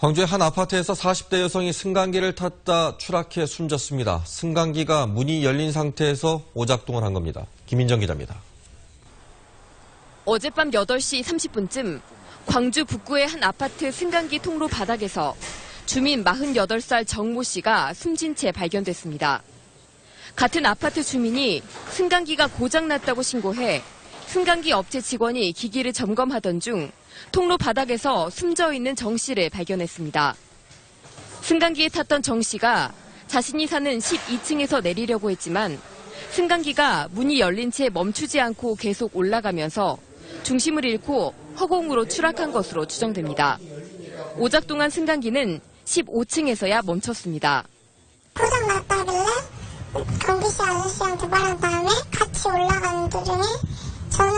광주의 한 아파트에서 40대 여성이 승강기를 탔다 추락해 숨졌습니다. 승강기가 문이 열린 상태에서 오작동을 한 겁니다. 김인정 기자입니다. 어젯밤 8시 30분쯤 광주 북구의 한 아파트 승강기 통로 바닥에서 주민 48살 정모 씨가 숨진 채 발견됐습니다. 같은 아파트 주민이 승강기가 고장났다고 신고해 승강기 업체 직원이 기기를 점검하던 중 통로 바닥에서 숨져 있는 정 씨를 발견했습니다. 승강기에 탔던 정 씨가 자신이 사는 12층에서 내리려고 했지만 승강기가 문이 열린 채 멈추지 않고 계속 올라가면서 중심을 잃고 허공으로 추락한 것으로 추정됩니다. 오작동한 승강기는 15층에서야 멈췄습니다. 고장났다길래 경비씨 아저씨한테 말한 다음에 같이 올라가는 도중에 저는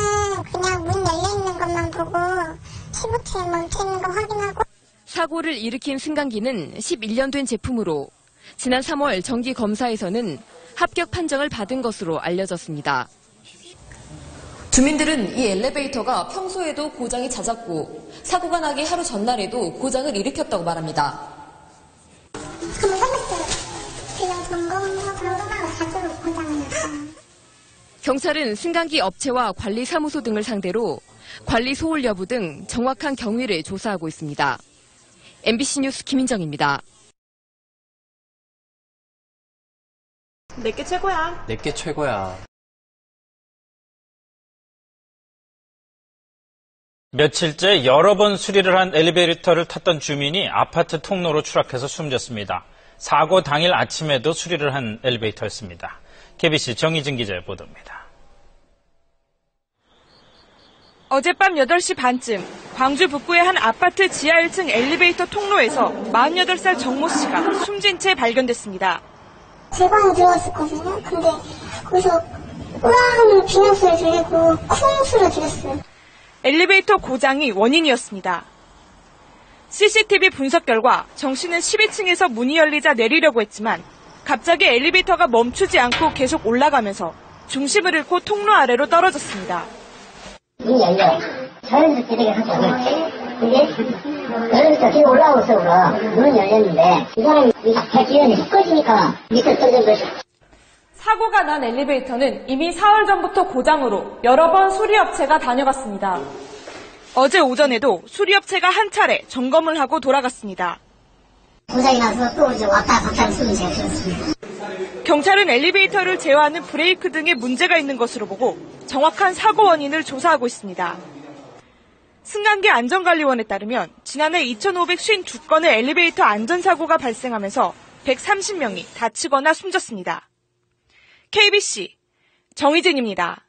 그냥 문 열려있는 것만 보고 15층에 멈춰있는 거 확인하고. 사고를 일으킨 승강기는 11년 된 제품으로 지난 3월 정기검사에서는 합격 판정을 받은 것으로 알려졌습니다. 주민들은 이 엘리베이터가 평소에도 고장이 잦았고 사고가 나기 하루 전날에도 고장을 일으켰다고 말합니다. 그냥 점검하고 자주 고장이 났어요. 경찰은 승강기 업체와 관리사무소 등을 상대로 관리 소홀 여부 등 정확한 경위를 조사하고 있습니다. MBC 뉴스 김인정입니다. 내게 최고야. 내게 최고야. 며칠째 여러 번 수리를 한 엘리베이터를 탔던 주민이 아파트 통로로 추락해서 숨졌습니다. 사고 당일 아침에도 수리를 한 엘리베이터였습니다. KBC 정희진 기자의 보도입니다. 어젯밤 8시 반쯤 광주 북구의 한 아파트 지하 1층 엘리베이터 통로에서 48살 정모 씨가 숨진 채 발견됐습니다. 제 방에 들어왔었거든요. 근데 거기서 으앙 비명소리 들리고 쿵 소리 들렸어요. 엘리베이터 고장이 원인이었습니다. CCTV 분석 결과 정 씨는 12층에서 문이 열리자 내리려고 했지만 갑자기 엘리베이터가 멈추지 않고 계속 올라가면서 중심을 잃고 통로 아래로 떨어졌습니다. 문이 열려. 자연스럽게 되게 하죠. 근데 자연스럽게 뒤로 올라오고 있어. 문은 열렸는데 이 사람이 기운이 훅 꺼지니까 밑에 떨어진 것이. 사고가 난 엘리베이터는 이미 4월 전부터 고장으로 여러 번 수리업체가 다녀갔습니다. 어제 오전에도 수리업체가 한 차례 점검을 하고 돌아갔습니다. 고장이 나서 또 이제 왔다 갔다 쓰는 제가 그렇습니다. 경찰은 엘리베이터를 제어하는 브레이크 등에 문제가 있는 것으로 보고 정확한 사고 원인을 조사하고 있습니다. 승강기 안전관리원에 따르면 지난해 2,552건의 엘리베이터 안전사고가 발생하면서 130명이 다치거나 숨졌습니다. KBC 정희진입니다.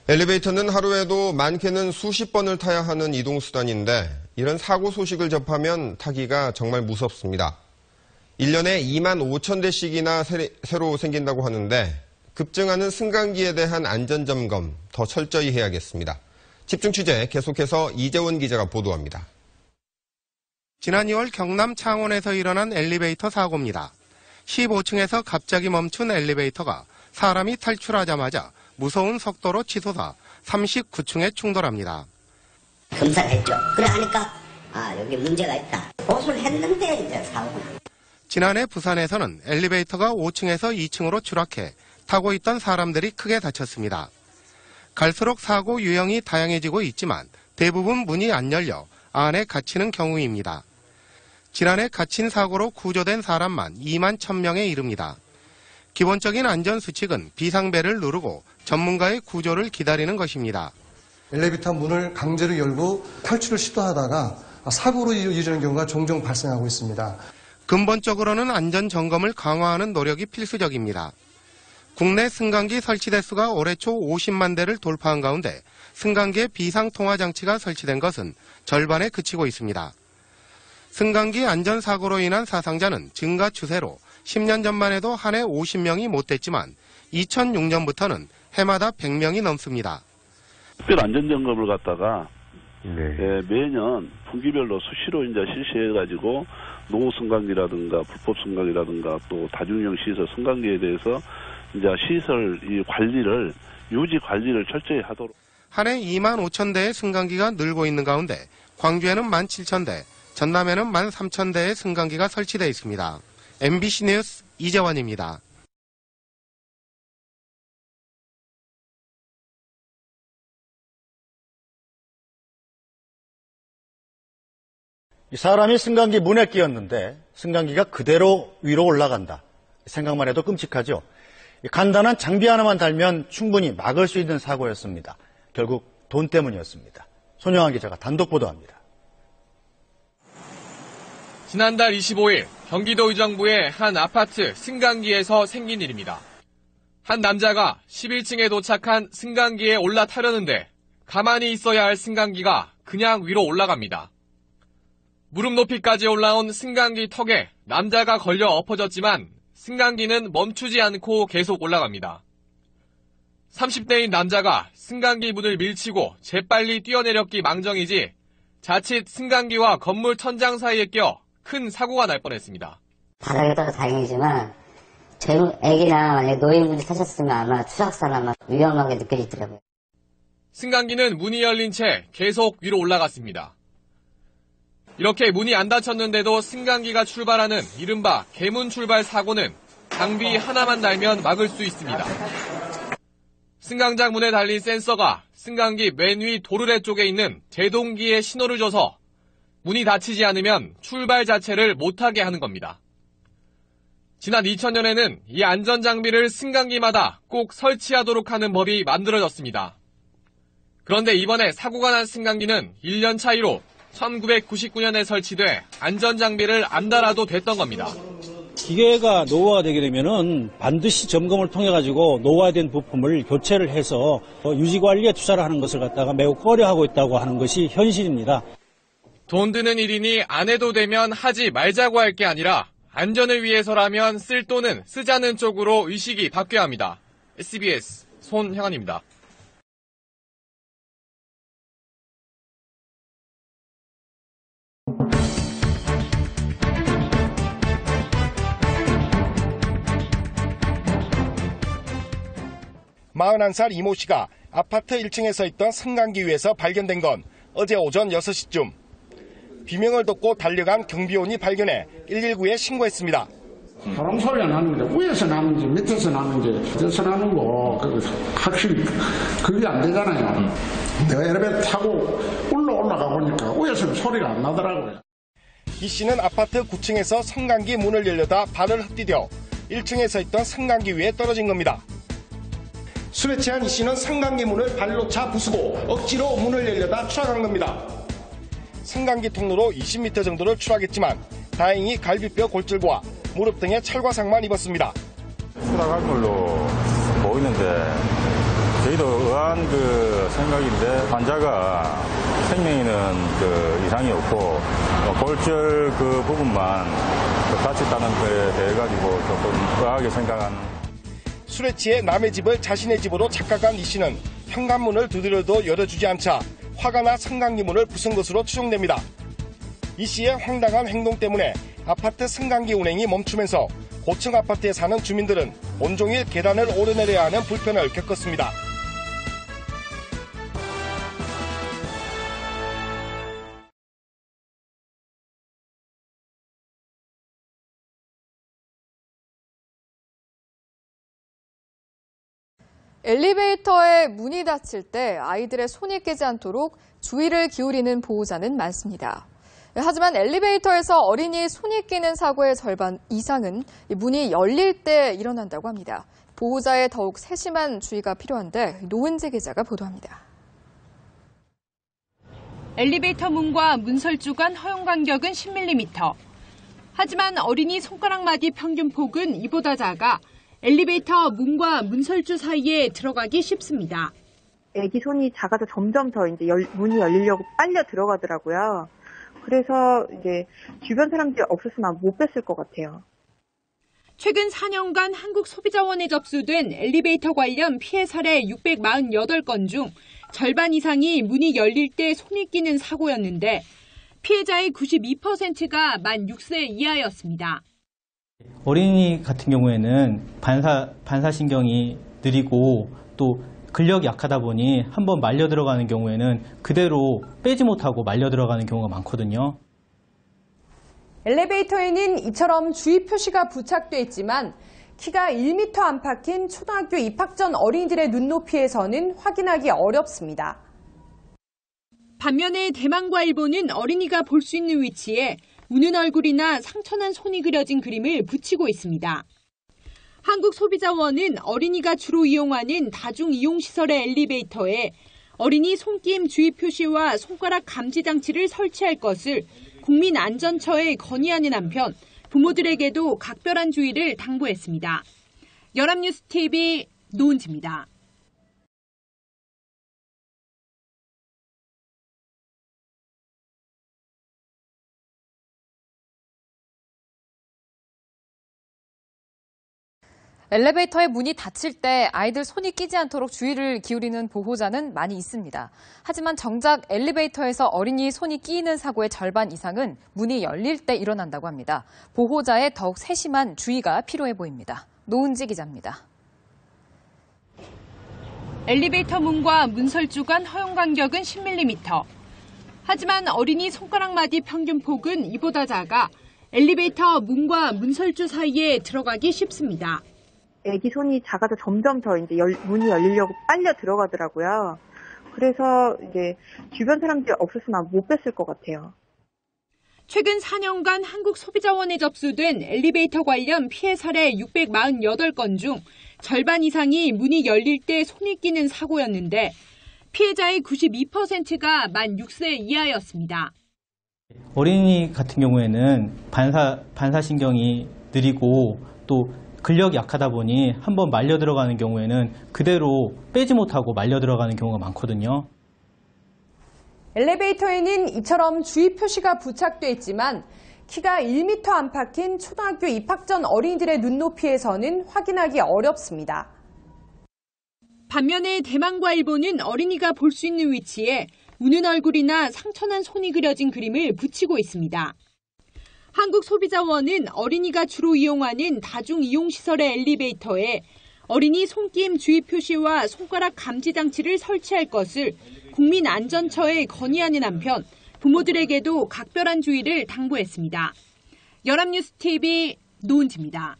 엘리베이터는 하루에도 많게는 수십 번을 타야 하는 이동수단인데 이런 사고 소식을 접하면 타기가 정말 무섭습니다. 1년에 2만 5천 대씩이나 새로 생긴다고 하는데 급증하는 승강기에 대한 안전점검 더 철저히 해야겠습니다. 집중 취재 계속해서 이재원 기자가 보도합니다. 지난 2월 경남 창원에서 일어난 엘리베이터 사고입니다. 15층에서 갑자기 멈춘 엘리베이터가 사람이 탈출하자마자 무서운 속도로 치솟아 39층에 충돌합니다. 검사했죠. 그래 하니까 여기 문제가 있다. 보수를 했는데 이제 사고가. 지난해 부산에서는 엘리베이터가 5층에서 2층으로 추락해 타고 있던 사람들이 크게 다쳤습니다. 갈수록 사고 유형이 다양해지고 있지만 대부분 문이 안 열려 안에 갇히는 경우입니다. 지난해 갇힌 사고로 구조된 사람만 2만 1,000명에 이릅니다. 기본적인 안전수칙은 비상벨을 누르고 전문가의 구조를 기다리는 것입니다. 엘리베이터 문을 강제로 열고 탈출을 시도하다가 사고로 이어지는 경우가 종종 발생하고 있습니다. 근본적으로는 안전점검을 강화하는 노력이 필수적입니다. 국내 승강기 설치 대수가 올해 초 50만 대를 돌파한 가운데 승강기의 비상통화장치가 설치된 것은 절반에 그치고 있습니다. 승강기 안전사고로 인한 사상자는 증가 추세로 10년 전만 해도 한 해 50명이 못 됐지만 2006년부터는 해마다 100명이 넘습니다. 특별 안전점검을 갖다가 매년 분기별로 수시로 이제 실시해가지고 노후 승강기라든가 불법 승강기라든가 또 다중이용 시설 승강기에 대해서 이제 시설 이 관리를 유지 관리를 철저히 하도록. 한 해 2만 5천 대의 승강기가 늘고 있는 가운데 광주에는 17,000대, 전남에는 13,000대의 승강기가 설치되어 있습니다. MBC 뉴스 이재원입니다. 사람이 승강기 문에 끼었는데 승강기가 그대로 위로 올라간다. 생각만 해도 끔찍하죠. 간단한 장비 하나만 달면 충분히 막을 수 있는 사고였습니다. 결국 돈 때문이었습니다. 손영환 기자가 단독 보도합니다. 지난달 25일 경기도 의정부의 한 아파트 승강기에서 생긴 일입니다. 한 남자가 11층에 도착한 승강기에 올라타려는데 가만히 있어야 할 승강기가 그냥 위로 올라갑니다. 무릎 높이까지 올라온 승강기 턱에 남자가 걸려 엎어졌지만 승강기는 멈추지 않고 계속 올라갑니다. 30대인 남자가 승강기 문을 밀치고 재빨리 뛰어내렸기 망정이지 자칫 승강기와 건물 천장 사이에 껴 큰 사고가 날 뻔했습니다. 바닥에 떠서 다행이지만 젊은 애기나 만약에 노인분이 타셨으면 아마 추락사나 아마 위험하게 느껴지더라고요. 승강기는 문이 열린 채 계속 위로 올라갔습니다. 이렇게 문이 안 닫혔는데도 승강기가 출발하는 이른바 개문 출발 사고는 장비 하나만 달면 막을 수 있습니다. 승강장 문에 달린 센서가 승강기 맨 위 도르래 쪽에 있는 제동기에 신호를 줘서 문이 닫히지 않으면 출발 자체를 못하게 하는 겁니다. 지난 2000년에는 이 안전장비를 승강기마다 꼭 설치하도록 하는 법이 만들어졌습니다. 그런데 이번에 사고가 난 승강기는 1년 차이로 1999년에 설치돼 안전장비를 안 달아도 됐던 겁니다. 기계가 노후화되게 되면은 반드시 점검을 통해 가지고 노후화된 부품을 교체를 해서 유지관리에 투자를 하는 것을 갖다가 매우 꺼려하고 있다고 하는 것이 현실입니다. 돈 드는 일이니 안 해도 되면 하지 말자고 할 게 아니라 안전을 위해서라면 쓸 돈은 쓰자는 쪽으로 의식이 바뀌어야 합니다. SBS 손형환입니다. (41살) 이모 씨가 아파트 1층에 서 있던 승강기 위에서 발견된 건 어제 오전 6시쯤. 비명을 듣고 달려간 경비원이 발견해 119에 신고했습니다. 바람 소리가 나는데 위에서 나는지 밑에서 나는지 어디서 나는 거 확실히 그게 안 되잖아요. 내가 엘리베이터 타고 올라가 보니까 위에서는 소리가 안 나더라고요. 이 씨는 아파트 9층에서 승강기 문을 열려다 발을 헛디뎌 1층에 서 있던 승강기 위에 떨어진 겁니다. 술에 취한 이 씨는 승강기 문을 발로 차 부수고 억지로 문을 열려다 추락한 겁니다. 승강기 통로로 20m 정도를 추락했지만 다행히 갈비뼈 골절과 무릎 등에 찰과상만 입었습니다. 추락한 걸로 보이는데 저희도 의아한 생각인데 환자가 생명에는 이상이 없고 골절 부분만 다쳤다는 거에 대해 가지고 조금 의아하게 생각하는. 술에 취해 남의 집을 자신의 집으로 착각한 이 씨는 현관문을 두드려도 열어주지 않자 화가 나 승강기 문을 부순 것으로 추정됩니다. 이 씨의 황당한 행동 때문에 아파트 승강기 운행이 멈추면서 고층 아파트에 사는 주민들은 온종일 계단을 오르내려야 하는 불편을 겪었습니다. 엘리베이터에 문이 닫힐 때 아이들의 손이 깨지 않도록 주의를 기울이는 보호자는 많습니다. 하지만 엘리베이터에서 어린이 손이 끼는 사고의 절반 이상은 문이 열릴 때 일어난다고 합니다. 보호자의 더욱 세심한 주의가 필요한데 노은재 기자가 보도합니다. 엘리베이터 문과 문설주 간 허용 간격은 10mm. 하지만 어린이 손가락 마디 평균 폭은 이보다 작아 엘리베이터 문과 문설주 사이에 들어가기 쉽습니다. 애기 손이 작아서 점점 더 이제 문이 열리려고 빨려 들어가더라고요. 그래서 이제 주변 사람들이 없었으면 못 뺐을 것 같아요. 최근 4년간 한국소비자원에 접수된 엘리베이터 관련 피해 사례 648건 중 절반 이상이 문이 열릴 때 손이 끼는 사고였는데 피해자의 92%가 만 6세 이하였습니다. 어린이 같은 경우에는 반사신경이 느리고 또 근력이 약하다 보니 한번 말려 들어가는 경우에는 그대로 빼지 못하고 말려 들어가는 경우가 많거든요. 엘리베이터에는 이처럼 주의 표시가 부착돼 있지만 키가 1m 안팎인 초등학교 입학 전 어린이들의 눈높이에서는 확인하기 어렵습니다. 반면에 대만과 일본은 어린이가 볼 수 있는 위치에 우는 얼굴이나 상처난 손이 그려진 그림을 붙이고 있습니다. 한국소비자원은 어린이가 주로 이용하는 다중이용시설의 엘리베이터에 어린이 손김 주의 표시와 손가락 감지 장치를 설치할 것을 국민안전처에 건의하는 한편 부모들에게도 각별한 주의를 당부했습니다. 연합뉴스TV 노은지입니다. 엘리베이터의 문이 닫힐 때 아이들 손이 끼지 않도록 주의를 기울이는 보호자는 많이 있습니다. 하지만 정작 엘리베이터에서 어린이 손이 끼이는 사고의 절반 이상은 문이 열릴 때 일어난다고 합니다. 보호자의 더욱 세심한 주의가 필요해 보입니다. 노은지 기자입니다. 엘리베이터 문과 문설주 간 허용 간격은 10mm. 하지만 어린이 손가락 마디 평균 폭은 이보다 작아 엘리베이터 문과 문설주 사이에 들어가기 쉽습니다. 애기 손이 작아서 점점 더 이제 문이 열리려고 빨려 들어가더라고요. 그래서 이제 주변 사람들이 없었으면 못 뺐을 것 같아요. 최근 4년간 한국소비자원에 접수된 엘리베이터 관련 피해 사례 648건 중 절반 이상이 문이 열릴 때 손이 끼는 사고였는데 피해자의 92%가 만 6세 이하였습니다. 어린이 같은 경우에는 반사신경이 느리고 또 근력이 약하다 보니 한번 말려 들어가는 경우에는 그대로 빼지 못하고 말려 들어가는 경우가 많거든요. 엘리베이터에는 이처럼 주의 표시가 부착돼 있지만 키가 1m 안팎인 초등학교 입학 전 어린이들의 눈높이에서는 확인하기 어렵습니다. 반면에 대만과 일본은 어린이가 볼 수 있는 위치에 우는 얼굴이나 상처난 손이 그려진 그림을 붙이고 있습니다. 한국소비자원은 어린이가 주로 이용하는 다중이용시설의 엘리베이터에 어린이 손김 주의 표시와 손가락 감지 장치를 설치할 것을 국민안전처에 건의하는 한편 부모들에게도 각별한 주의를 당부했습니다. 연합뉴스TV 노은지입니다.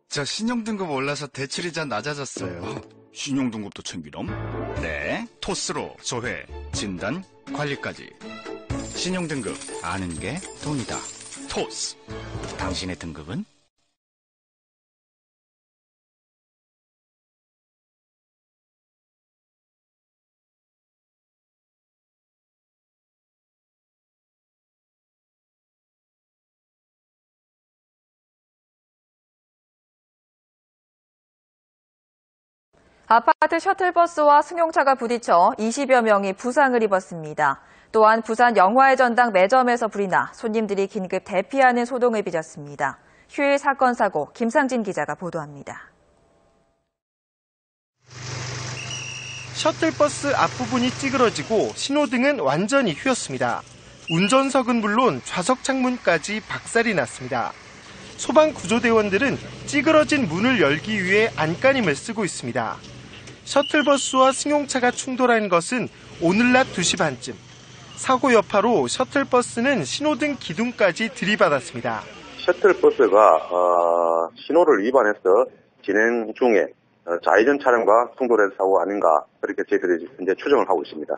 저 신용등급 올라서 대출이자 낮아졌어요. 신용등급도 챙기렴? 네, 토스로 조회, 진단, 관리까지. 신용등급 아는 게 돈이다. 토스. 당신의 등급은? 아파트 셔틀버스와 승용차가 부딪혀 20여 명이 부상을 입었습니다. 또한 부산 영화의 전당 매점에서 불이 나 손님들이 긴급 대피하는 소동을 빚었습니다. 휴일 사건 사고 김상진 기자가 보도합니다. 셔틀버스 앞부분이 찌그러지고 신호등은 완전히 휘었습니다. 운전석은 물론 좌석 창문까지 박살이 났습니다. 소방구조대원들은 찌그러진 문을 열기 위해 안간힘을 쓰고 있습니다. 셔틀버스와 승용차가 충돌한 것은 오늘 낮 2시 반쯤. 사고 여파로 셔틀버스는 신호등 기둥까지 들이받았습니다. 셔틀버스가 신호를 위반해서 진행 중에 좌회전 차량과 충돌해서 사고가 아닌가 그렇게 저희들이 현재 추정을 하고 있습니다.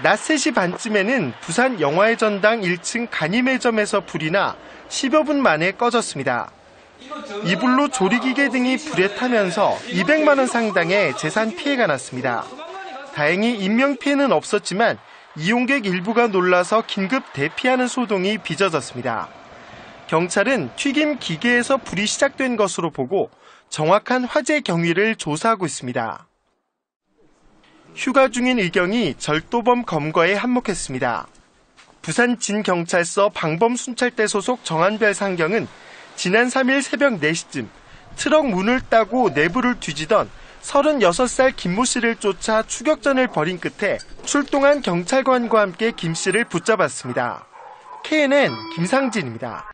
낮 3시 반쯤에는 부산 영화의 전당 1층 간이매점에서 불이 나 10여 분 만에 꺼졌습니다. 이불로 조리기계 등이 불에 타면서 200만 원 상당의 재산 피해가 났습니다. 다행히 인명피해는 없었지만 이용객 일부가 놀라서 긴급 대피하는 소동이 빚어졌습니다. 경찰은 튀김 기계에서 불이 시작된 것으로 보고 정확한 화재 경위를 조사하고 있습니다. 휴가 중인 의경이 절도범 검거에 한몫했습니다. 부산 진경찰서 방범순찰대 소속 정한별 상경은 지난 3일 새벽 4시쯤 트럭 문을 따고 내부를 뒤지던 36살 김모 씨를 쫓아 추격전을 벌인 끝에 출동한 경찰관과 함께 김 씨를 붙잡았습니다. KNN 김상진입니다.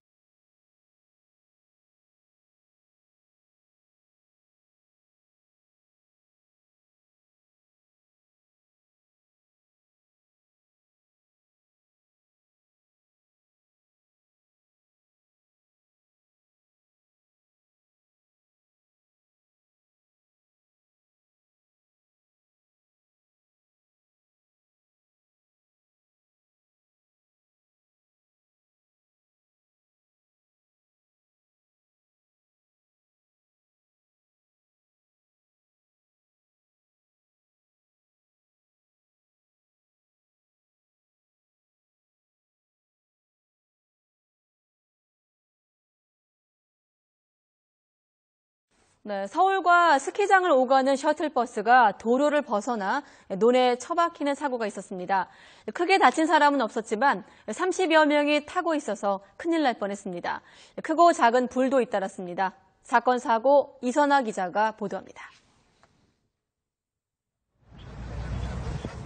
네, 서울과 스키장을 오가는 셔틀버스가 도로를 벗어나 논에 처박히는 사고가 있었습니다. 크게 다친 사람은 없었지만 30여 명이 타고 있어서 큰일 날 뻔했습니다. 크고 작은 불도 잇따랐습니다. 사건 사고 이선아 기자가 보도합니다.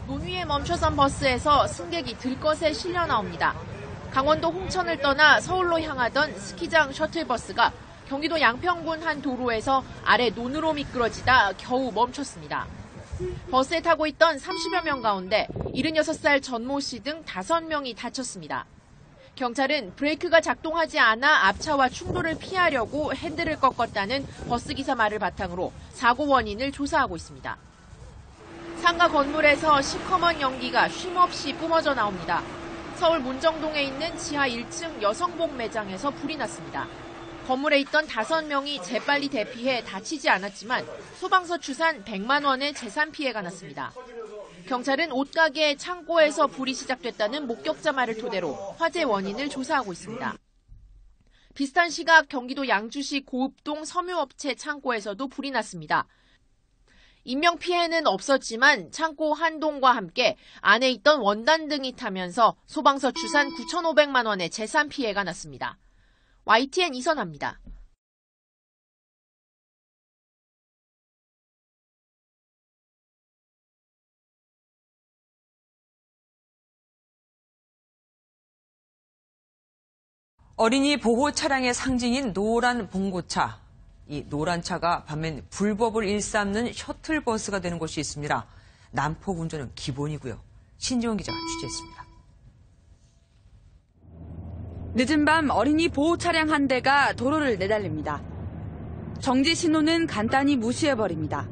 논 위에 멈춰선 버스에서 승객이 들것에 실려 나옵니다. 강원도 홍천을 떠나 서울로 향하던 스키장 셔틀버스가 경기도 양평군 한 도로에서 아래 논으로 미끄러지다 겨우 멈췄습니다. 버스에 타고 있던 30여 명 가운데 76살 전모 씨 등 5명이 다쳤습니다. 경찰은 브레이크가 작동하지 않아 앞차와 충돌을 피하려고 핸들을 꺾었다는 버스기사 말을 바탕으로 사고 원인을 조사하고 있습니다. 상가 건물에서 시커먼 연기가 쉼없이 뿜어져 나옵니다. 서울 문정동에 있는 지하 1층 여성복 매장에서 불이 났습니다. 건물에 있던 5명이 재빨리 대피해 다치지 않았지만 소방서 추산 100만 원의 재산 피해가 났습니다. 경찰은 옷가게 창고에서 불이 시작됐다는 목격자 말을 토대로 화재 원인을 조사하고 있습니다. 비슷한 시각 경기도 양주시 고읍동 섬유업체 창고에서도 불이 났습니다. 인명피해는 없었지만 창고 한 동과 함께 안에 있던 원단 등이 타면서 소방서 추산 9,500만 원의 재산 피해가 났습니다. YTN 이선아입니다. 어린이 보호 차량의 상징인 노란 봉고차. 이 노란 차가 반면 불법을 일삼는 셔틀버스가 되는 곳이 있습니다. 난폭 운전은 기본이고요. 신지원 기자가 취재했습니다. 늦은 밤 어린이 보호 차량 한 대가 도로를 내달립니다. 정지 신호는 간단히 무시해버립니다.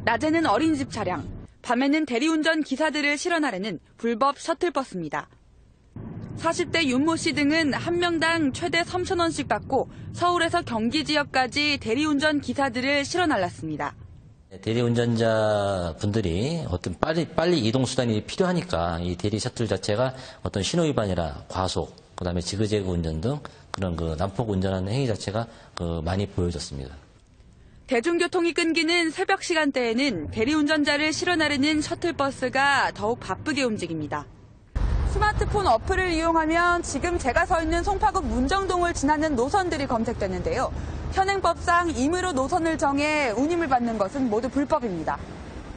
낮에는 어린이집 차량, 밤에는 대리운전 기사들을 실어나르는 불법 셔틀버스입니다. 40대 윤모 씨 등은 한 명당 최대 3,000원씩 받고 서울에서 경기 지역까지 대리운전 기사들을 실어날랐습니다. 대리운전자 분들이 어떤 빨리 이동수단이 필요하니까 이 대리 셔틀 자체가 어떤 신호위반이나 과속, 그 다음에 지그재그 운전 등 그런 난폭 운전하는 행위 자체가 많이 보여졌습니다. 대중교통이 끊기는 새벽 시간대에는 대리운전자를 실어나르는 셔틀버스가 더욱 바쁘게 움직입니다. 스마트폰 어플을 이용하면 지금 제가 서 있는 송파구 문정동을 지나는 노선들이 검색되는데요. 현행법상 임의로 노선을 정해 운임을 받는 것은 모두 불법입니다.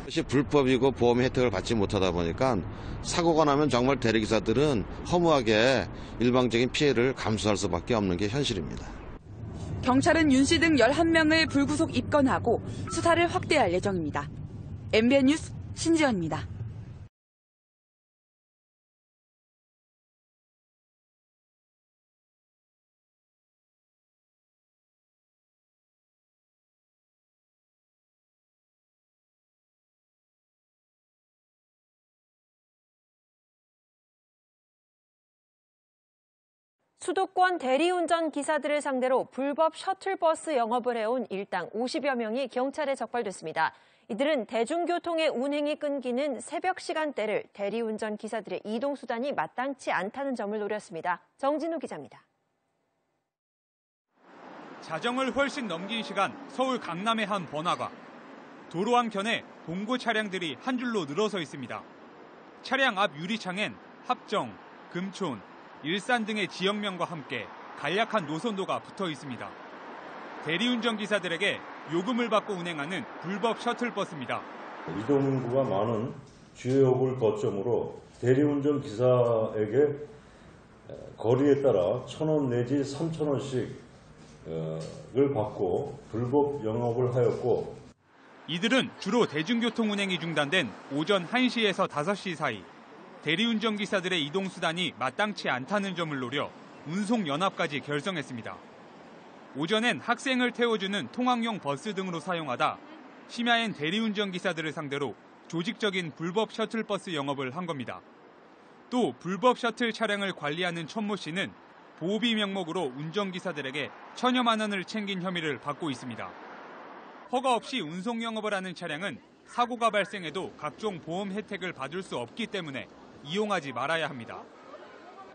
이것이 불법이고 보험 혜택을 받지 못하다 보니까 사고가 나면 정말 대리기사들은 허무하게 일방적인 피해를 감수할 수밖에 없는 게 현실입니다. 경찰은 윤 씨 등 11명을 불구속 입건하고 수사를 확대할 예정입니다. MBN 뉴스 신지연입니다. 수도권 대리운전 기사들을 상대로 불법 셔틀버스 영업을 해온 일당 50여 명이 경찰에 적발됐습니다. 이들은 대중교통의 운행이 끊기는 새벽 시간대를 대리운전 기사들의 이동수단이 마땅치 않다는 점을 노렸습니다. 정진우 기자입니다. 자정을 훨씬 넘긴 시간 서울 강남의 한 번화가. 도로 한켠에 봉고 차량들이 한 줄로 늘어서 있습니다. 차량 앞 유리창엔 합정, 금촌, 일산 등의 지역명과 함께 간략한 노선도가 붙어 있습니다. 대리운전 기사들에게 요금을 받고 운행하는 불법 셔틀버스입니다. 이동인구가 많은 주요역을 거점으로 대리운전 기사에게 거리에 따라 1,000원 내지 3,000원씩을 받고 불법 영업을 하였고, 이들은 주로 대중교통 운행이 중단된 오전 1시에서 5시 사이 대리운전 기사들의 이동수단이 마땅치 않다는 점을 노려 운송연합까지 결성했습니다. 오전엔 학생을 태워주는 통학용 버스 등으로 사용하다 심야엔 대리운전 기사들을 상대로 조직적인 불법 셔틀버스 영업을 한 겁니다. 또 불법 셔틀 차량을 관리하는 천모 씨는 보호비 명목으로 운전기사들에게 1,000여만 원을 챙긴 혐의를 받고 있습니다. 허가 없이 운송 영업을 하는 차량은 사고가 발생해도 각종 보험 혜택을 받을 수 없기 때문에 이용하지 말아야 합니다.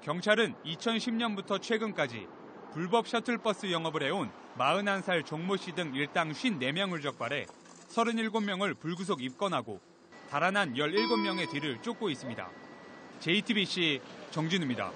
경찰은 2010년부터 최근까지 불법 셔틀버스 영업을 해온 41살 정모 씨 등 일당 54명을 적발해 37명을 불구속 입건하고 달아난 17명의 뒤를 쫓고 있습니다. JTBC 정진우입니다.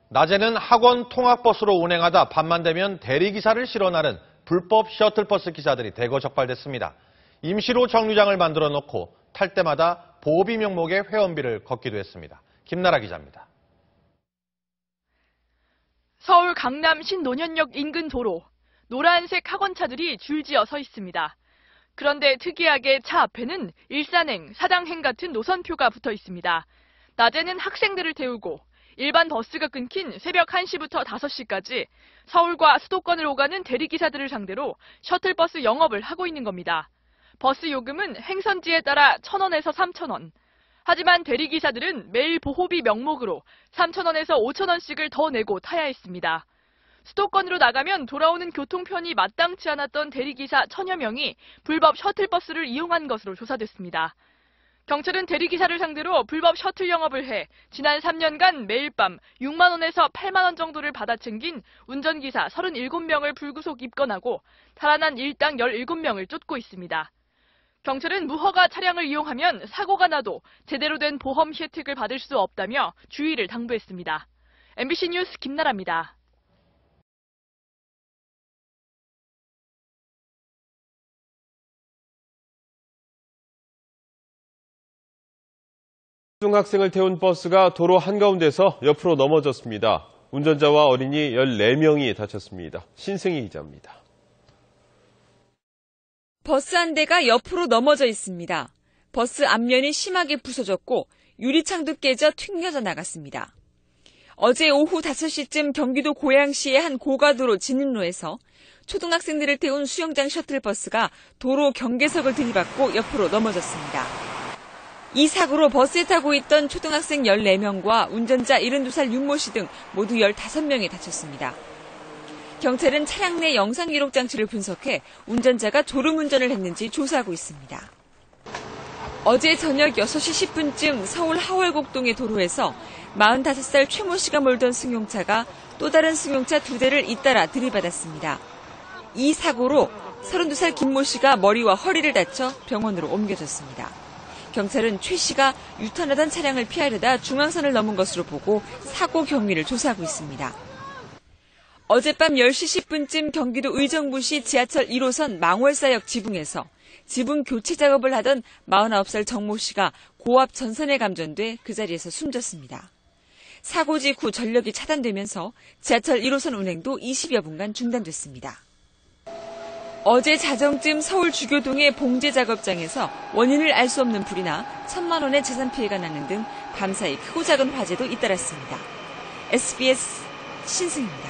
낮에는 학원 통학버스로 운행하다 밤만 되면 대리기사를 실어나른 불법 셔틀버스 기사들이 대거 적발됐습니다. 임시로 정류장을 만들어 놓고 탈 때마다 보호비 명목의 회원비를 걷기도 했습니다. 김나라 기자입니다. 서울 강남 신논현역 인근 도로, 노란색 학원차들이 줄지어 서 있습니다. 그런데 특이하게 차 앞에는 일산행, 사당행 같은 노선표가 붙어 있습니다. 낮에는 학생들을 태우고 일반 버스가 끊긴 새벽 1시부터 5시까지 서울과 수도권을 오가는 대리기사들을 상대로 셔틀버스 영업을 하고 있는 겁니다. 버스 요금은 행선지에 따라 1,000원에서 3,000원. 하지만 대리기사들은 매일 보호비 명목으로 3,000원에서 5,000원씩을 더 내고 타야 했습니다. 수도권으로 나가면 돌아오는 교통편이 마땅치 않았던 대리기사 1,000여 명이 불법 셔틀버스를 이용한 것으로 조사됐습니다. 경찰은 대리기사를 상대로 불법 셔틀 영업을 해 지난 3년간 매일 밤 6만 원에서 8만 원 정도를 받아 챙긴 운전기사 37명을 불구속 입건하고 달아난 일당 17명을 쫓고 있습니다. 경찰은 무허가 차량을 이용하면 사고가 나도 제대로 된 보험 혜택을 받을 수 없다며 주의를 당부했습니다. MBC 뉴스 김나라입니다. 초등학생을 태운 버스가 도로 한가운데서 옆으로 넘어졌습니다. 운전자와 어린이 14명이 다쳤습니다. 신승희 기자입니다. 버스 한 대가 옆으로 넘어져 있습니다. 버스 앞면이 심하게 부서졌고 유리창도 깨져 튕겨져 나갔습니다. 어제 오후 5시쯤 경기도 고양시의 한 고가도로 진입로에서 초등학생들을 태운 수영장 셔틀버스가 도로 경계석을 들이받고 옆으로 넘어졌습니다. 이 사고로 버스에 타고 있던 초등학생 14명과 운전자 72살 윤모 씨 등 모두 15명이 다쳤습니다. 경찰은 차량 내 영상 기록 장치를 분석해 운전자가 졸음운전을 했는지 조사하고 있습니다. 어제 저녁 6시 10분쯤 서울 하월곡동의 도로에서 45살 최모 씨가 몰던 승용차가 또 다른 승용차 2대를 잇따라 들이받았습니다. 이 사고로 32살 김모 씨가 머리와 허리를 다쳐 병원으로 옮겨졌습니다. 경찰은 최 씨가 유턴하던 차량을 피하려다 중앙선을 넘은 것으로 보고 사고 경위를 조사하고 있습니다. 어젯밤 10시 10분쯤 경기도 의정부시 지하철 1호선 망월사역 지붕에서 지붕 교체 작업을 하던 49살 정모 씨가 고압 전선에 감전돼 그 자리에서 숨졌습니다. 사고 직후 전력이 차단되면서 지하철 1호선 운행도 20여 분간 중단됐습니다. 어제 자정쯤 서울 주교동의 봉제 작업장에서 원인을 알 수 없는 불이 나 1,000만 원의 재산 피해가 나는 등 밤사이 크고 작은 화재도 잇따랐습니다. SBS 신승입니다.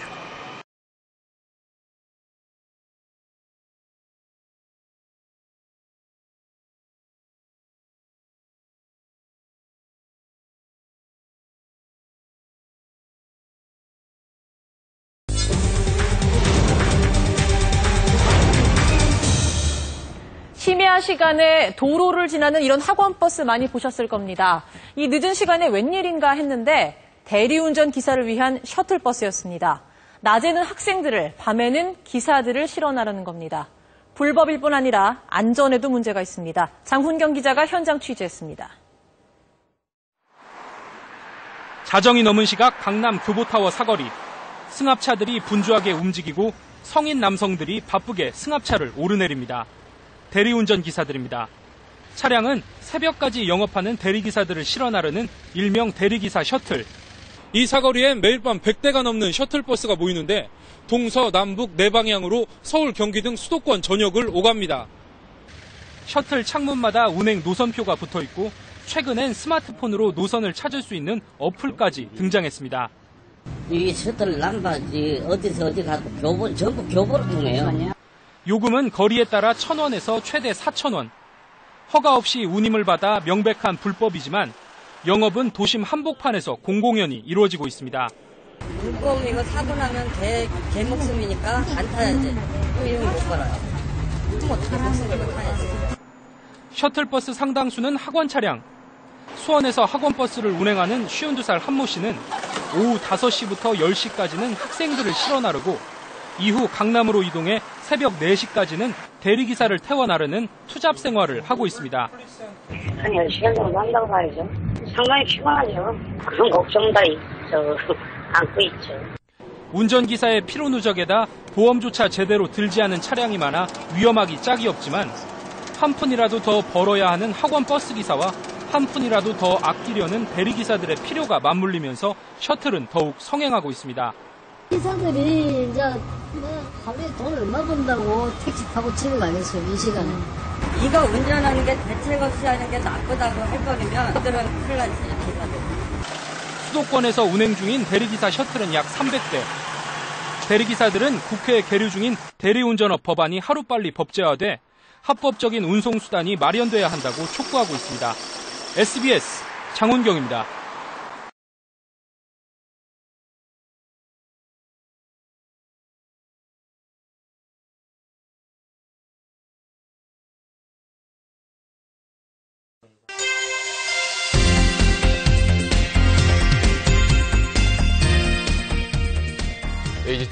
심야 시간에 도로를 지나는 이런 학원버스 많이 보셨을 겁니다. 이 늦은 시간에 웬일인가 했는데 대리운전 기사를 위한 셔틀버스였습니다. 낮에는 학생들을, 밤에는 기사들을 실어나르는 겁니다. 불법일 뿐 아니라 안전에도 문제가 있습니다. 장훈경 기자가 현장 취재했습니다. 자정이 넘은 시각 강남 교보타워 사거리. 승합차들이 분주하게 움직이고 성인 남성들이 바쁘게 승합차를 오르내립니다. 대리운전 기사들입니다. 차량은 새벽까지 영업하는 대리기사들을 실어 나르는 일명 대리기사 셔틀. 이 사거리엔 매일 밤 100대가 넘는 셔틀버스가 모이는데 동서남북 네 방향으로 서울, 경기 등 수도권 전역을 오갑니다. 셔틀 창문마다 운행 노선표가 붙어 있고 최근엔 스마트폰으로 노선을 찾을 수 있는 어플까지 등장했습니다. 이 셔틀 남바지 어디서 어디 가도 전부 교보를 통해요. 요금은 거리에 따라 1,000원에서 최대 4,000원. 허가 없이 운임을 받아 명백한 불법이지만 영업은 도심 한복판에서 공공연히 이루어지고 있습니다. 불법 이거 사고 나면 개 목숨이니까 안 타야지. 또 이런 못 걸어요. 그럼 어떻게 목숨 걸고 타야지. 셔틀버스 상당수는 학원 차량. 수원에서 학원버스를 운행하는 52살 한모 씨는 오후 5시부터 10시까지는 학생들을 실어 나르고 이후 강남으로 이동해 새벽 4시까지는 대리기사를 태워 나르는 투잡 생활을 하고 있습니다. 한 10시간 정도 한다고 봐야죠. 상당히 피곤하죠. 그런 걱정도 안고 있죠. 운전기사의 피로 누적에다 보험조차 제대로 들지 않은 차량이 많아 위험하기 짝이 없지만 한 푼이라도 더 벌어야 하는 학원버스 기사와 한 푼이라도 더 아끼려는 대리기사들의 필요가 맞물리면서 셔틀은 더욱 성행하고 있습니다. 기사들이 이제 하루에 돈 얼마 번다고 택시 타고 치는 거 아니겠어요, 이 시간에. 이거 운전하는 게 대책 없이 하는 게 나쁘다고 해버리면 그들은 큰일 나지, 기사들. 수도권에서 운행 중인 대리기사 셔틀은 약 300대. 대리기사들은 국회에 계류 중인 대리운전업 법안이 하루빨리 법제화돼 합법적인 운송수단이 마련돼야 한다고 촉구하고 있습니다. SBS 장훈경입니다.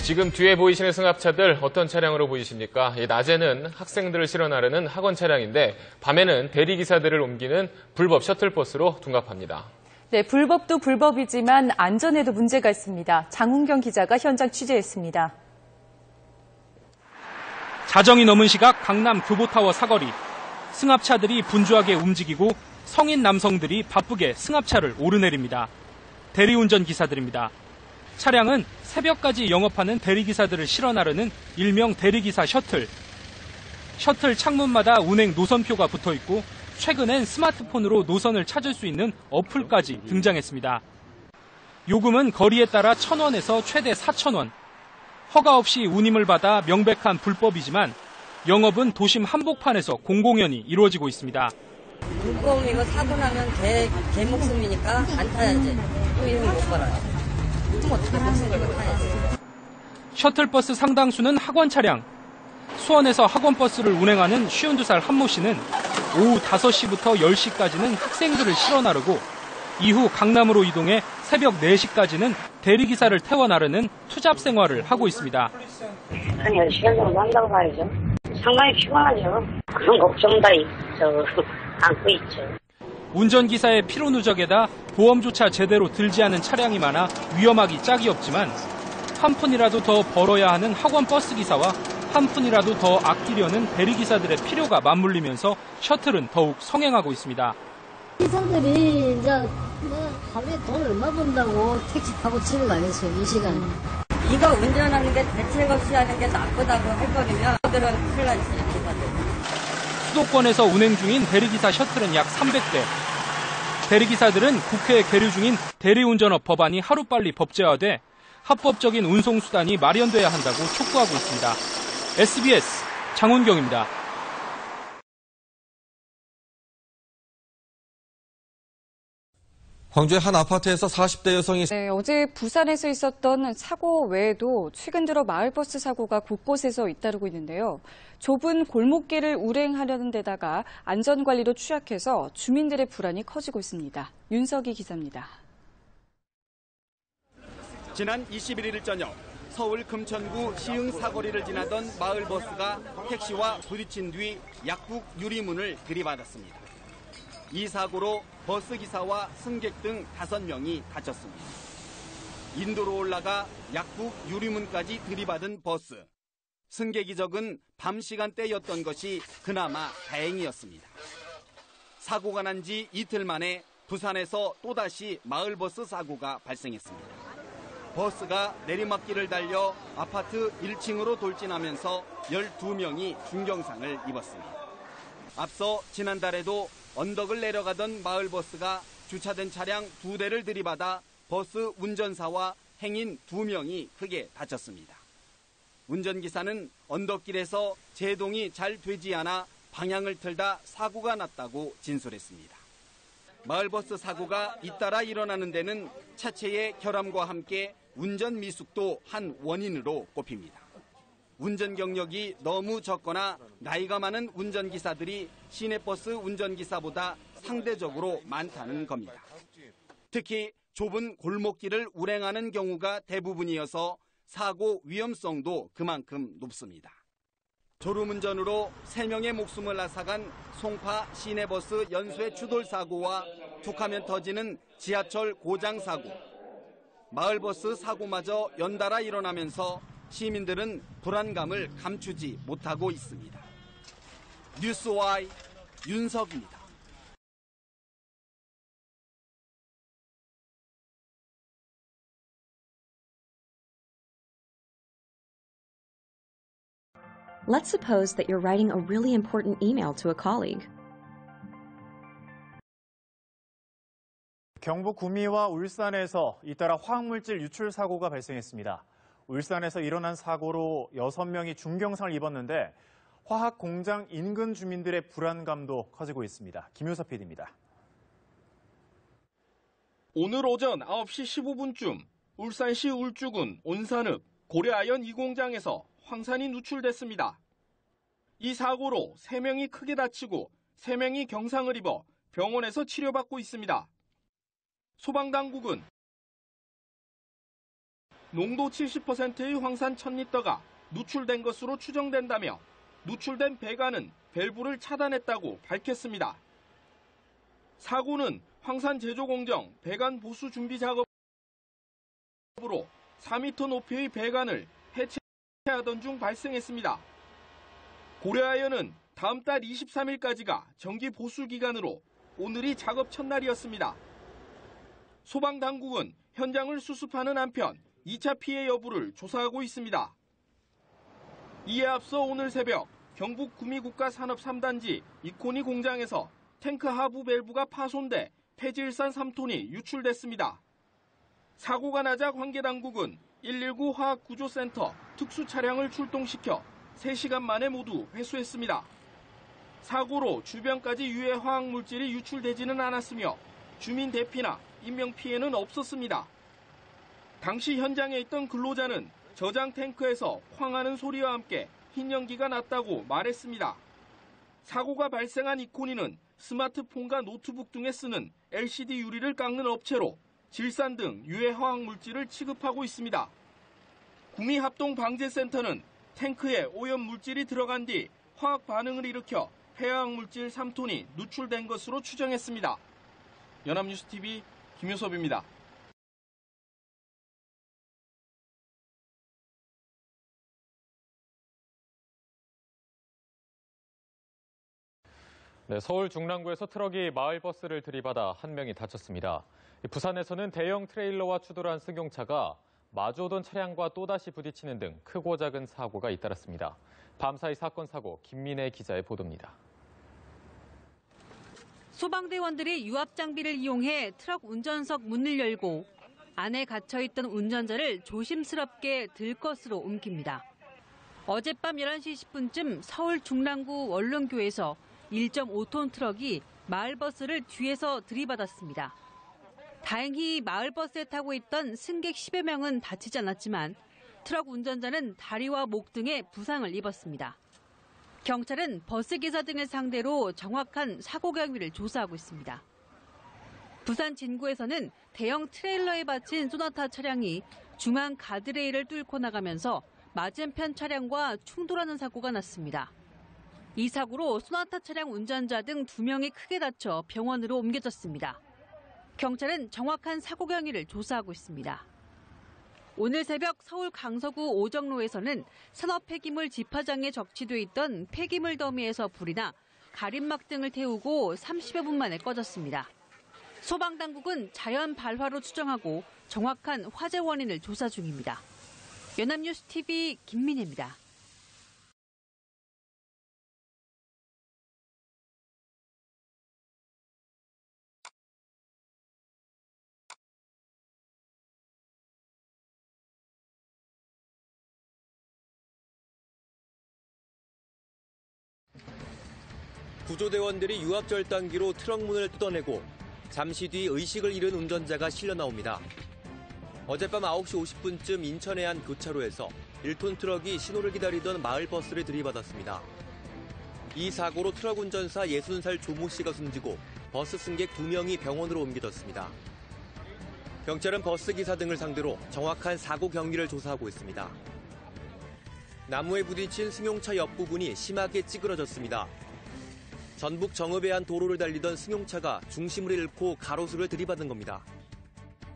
지금 뒤에 보이시는 승합차들 어떤 차량으로 보이십니까? 낮에는 학생들을 실어 나르는 학원 차량인데 밤에는 대리기사들을 옮기는 불법 셔틀버스로 둔갑합니다. 네, 불법도 불법이지만 안전에도 문제가 있습니다. 장훈경 기자가 현장 취재했습니다. 자정이 넘은 시각 강남 교보타워 사거리. 승합차들이 분주하게 움직이고 성인 남성들이 바쁘게 승합차를 오르내립니다. 대리운전 기사들입니다. 차량은 새벽까지 영업하는 대리기사들을 실어 나르는 일명 대리기사 셔틀. 셔틀 창문마다 운행 노선표가 붙어 있고 최근엔 스마트폰으로 노선을 찾을 수 있는 어플까지 등장했습니다. 요금은 거리에 따라 1,000원에서 최대 4,000원. 허가 없이 운임을 받아 명백한 불법이지만 영업은 도심 한복판에서 공공연히 이루어지고 있습니다. 불법 이거 사고 나면 개 목숨이니까 안 타야지. 또 이런 못 걸어요. 셔틀버스 상당수는 학원 차량. 수원에서 학원버스를 운행하는 52살 한모 씨는 오후 5시부터 10시까지는 학생들을 실어 나르고 이후 강남으로 이동해 새벽 4시까지는 대리기사를 태워 나르는 투잡 생활을 하고 있습니다. 한 10시간 정도 한다고 봐야죠. 상당히 피곤하죠. 그런 걱정도 안고 있죠. 운전기사의 피로 누적에다 보험조차 제대로 들지 않은 차량이 많아 위험하기 짝이 없지만 한 푼이라도 더 벌어야 하는 학원버스 기사와 한 푼이라도 더 아끼려는 대리기사들의 필요가 맞물리면서 셔틀은 더욱 성행하고 있습니다. 기사들이 이제 하루에 돈 얼마 번다고 택시 타고 치는 거 아니겠어요, 이 시간에. 이거 운전하는 게 대책 없이 하는 게 나쁘다고 해버리면 그들은 큰일 나지, 기사들. 수도권에서 운행 중인 대리기사 셔틀은 약 300대. 대리기사들은 국회에 계류 중인 대리운전업 법안이 하루빨리 법제화돼 합법적인 운송수단이 마련돼야 한다고 촉구하고 있습니다. SBS 장훈경입니다. 광주의 한 아파트에서 40대 여성이 어제 부산에서 있었던 사고 외에도 최근 들어 마을버스 사고가 곳곳에서 잇따르고 있는데요. 좁은 골목길을 운행하려는 데다가 안전관리도 취약해서 주민들의 불안이 커지고 있습니다. 윤석희 기자입니다. 지난 21일 저녁 서울 금천구 시흥 사거리를 지나던 마을버스가 택시와 부딪힌 뒤 약국 유리문을 들이받았습니다. 이 사고로 버스 기사와 승객 등 5명이 다쳤습니다. 인도로 올라가 약국 유리문까지 들이받은 버스. 승객이 적은 밤 시간대였던 것이 그나마 다행이었습니다. 사고가 난 지 이틀 만에 부산에서 또다시 마을버스 사고가 발생했습니다. 버스가 내리막길을 달려 아파트 1층으로 돌진하면서 12명이 중경상을 입었습니다. 앞서 지난달에도 언덕을 내려가던 마을버스가 주차된 차량 2대를 들이받아 버스 운전사와 행인 2명이 크게 다쳤습니다. 운전기사는 언덕길에서 제동이 잘 되지 않아 방향을 틀다 사고가 났다고 진술했습니다. 마을버스 사고가 잇따라 일어나는 데는 차체의 결함과 함께 운전 미숙도 한 원인으로 꼽힙니다. 운전 경력이 너무 적거나 나이가 많은 운전기사들이 시내버스 운전기사보다 상대적으로 많다는 겁니다. 특히 좁은 골목길을 운행하는 경우가 대부분이어서 사고 위험성도 그만큼 높습니다. 졸음운전으로 3명의 목숨을 앗아간 송파 시내버스 연쇄 추돌 사고와 툭하면 터지는 지하철 고장 사고, 마을버스 사고마저 연달아 일어나면서 시민들은 불안감을 감추지 못하고 있습니다. 뉴스와이 윤석입니다. Let's suppose that you're writing a really important email to a colleague. 경북 구미와 울산에서 잇따라 화학물질 유출 사고가 발생했습니다. 울산에서 일어난 사고로 6명이 중경상을 입었는데 화학 공장 인근 주민들의 불안감도 커지고 있습니다. 김효섭 PD입니다. 오늘 오전 9시 15분쯤 울산시 울주군 온산읍 고려아연 2공장에서 황산이 누출됐습니다. 이 사고로 3명이 크게 다치고 3명이 경상을 입어 병원에서 치료받고 있습니다. 소방당국은 농도 70%의 황산 1000리터가 누출된 것으로 추정된다며 누출된 배관은 밸브를 차단했다고 밝혔습니다. 사고는 황산 제조 공정 배관 보수 준비 작업으로 4m 높이의 배관을 해체하던 중 발생했습니다. 고려아연은 다음 달 23일까지가 정기 보수 기간으로 오늘이 작업 첫날이었습니다. 소방당국은 현장을 수습하는 한편 2차 피해 여부를 조사하고 있습니다. 이에 앞서 오늘 새벽 경북 구미국가산업 3단지 이코니 공장에서 탱크 하부 밸브가 파손돼 폐지일산 3톤이 유출됐습니다. 사고가 나자 관계당국은 119 화학구조센터 특수차량을 출동시켜 3시간 만에 모두 회수했습니다. 사고로 주변까지 유해 화학물질이 유출되지는 않았으며 주민 대피나 인명피해는 없었습니다. 당시 현장에 있던 근로자는 저장 탱크에서 쾅하는 소리와 함께 흰 연기가 났다고 말했습니다. 사고가 발생한 이코니는 스마트폰과 노트북 등에 쓰는 LCD 유리를 깎는 업체로 질산 등 유해 화학물질을 취급하고 있습니다. 구미합동방재센터는 탱크에 오염물질이 들어간 뒤 화학 반응을 일으켜 폐화학물질 3톤이 누출된 것으로 추정했습니다. 연합뉴스TV 김효섭입니다. 네, 서울 중랑구에서 트럭이 마을버스를 들이받아 1명이 다쳤습니다. 부산에서는 대형 트레일러와 추돌한 승용차가 마주오던 차량과 또다시 부딪히는 등 크고 작은 사고가 잇따랐습니다. 밤사이 사건 사고 김민혜 기자의 보도입니다. 소방대원들이 유압 장비를 이용해 트럭 운전석 문을 열고 안에 갇혀있던 운전자를 조심스럽게 들것으로 옮깁니다. 어젯밤 11시 10분쯤 서울 중랑구 원룸교에서 1.5톤 트럭이 마을버스를 뒤에서 들이받았습니다. 다행히 마을버스에 타고 있던 승객 10여 명은 다치지 않았지만 트럭 운전자는 다리와 목 등에 부상을 입었습니다. 경찰은 버스기사 등을 상대로 정확한 사고 경위를 조사하고 있습니다. 부산 진구에서는 대형 트레일러에 받친 소나타 차량이 중앙 가드레일을 뚫고 나가면서 맞은편 차량과 충돌하는 사고가 났습니다. 이 사고로 소나타 차량 운전자 등 2명이 크게 다쳐 병원으로 옮겨졌습니다. 경찰은 정확한 사고 경위를 조사하고 있습니다. 오늘 새벽 서울 강서구 오정로에서는 산업 폐기물 집화장에 적치돼 있던 폐기물 더미에서 불이 나 가림막 등을 태우고 30여 분 만에 꺼졌습니다. 소방당국은 자연 발화로 추정하고 정확한 화재 원인을 조사 중입니다. 연합뉴스TV 김민혜입니다. 구조대원들이 유압절단기로 트럭 문을 뜯어내고 잠시 뒤 의식을 잃은 운전자가 실려 나옵니다. 어젯밤 9시 50분쯤 인천의 한 교차로에서 1톤 트럭이 신호를 기다리던 마을버스를 들이받았습니다. 이 사고로 트럭 운전사 60살 조모 씨가 숨지고 버스 승객 2명이 병원으로 옮겨졌습니다. 경찰은 버스 기사 등을 상대로 정확한 사고 경위를 조사하고 있습니다. 나무에 부딪힌 승용차 옆부분이 심하게 찌그러졌습니다. 전북 정읍의 한 도로를 달리던 승용차가 중심을 잃고 가로수를 들이받은 겁니다.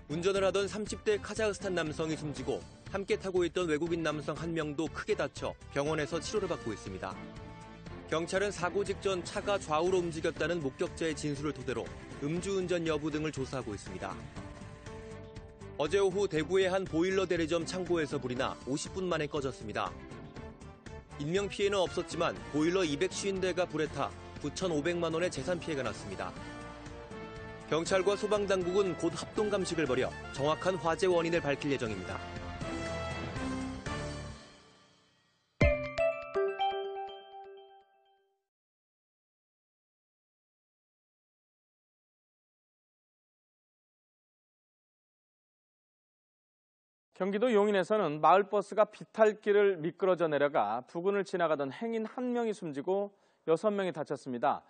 운전을 하던 30대 카자흐스탄 남성이 숨지고 함께 타고 있던 외국인 남성 1명도 크게 다쳐 병원에서 치료를 받고 있습니다. 경찰은 사고 직전 차가 좌우로 움직였다는 목격자의 진술을 토대로 음주운전 여부 등을 조사하고 있습니다. 어제 오후 대구의 한 보일러 대리점 창고에서 불이 나 50분 만에 꺼졌습니다. 인명피해는 없었지만 보일러 250대가 불에 타 9,500만 원의 재산 피해가 났습니다. 경찰과 소방당국은 곧 합동감식을 벌여 정확한 화재 원인을 밝힐 예정입니다. 경기도 용인에서는 마을버스가 비탈길을 미끄러져 내려가 부근을 지나가던 행인 1명이 숨지고 6명이 다쳤습니다.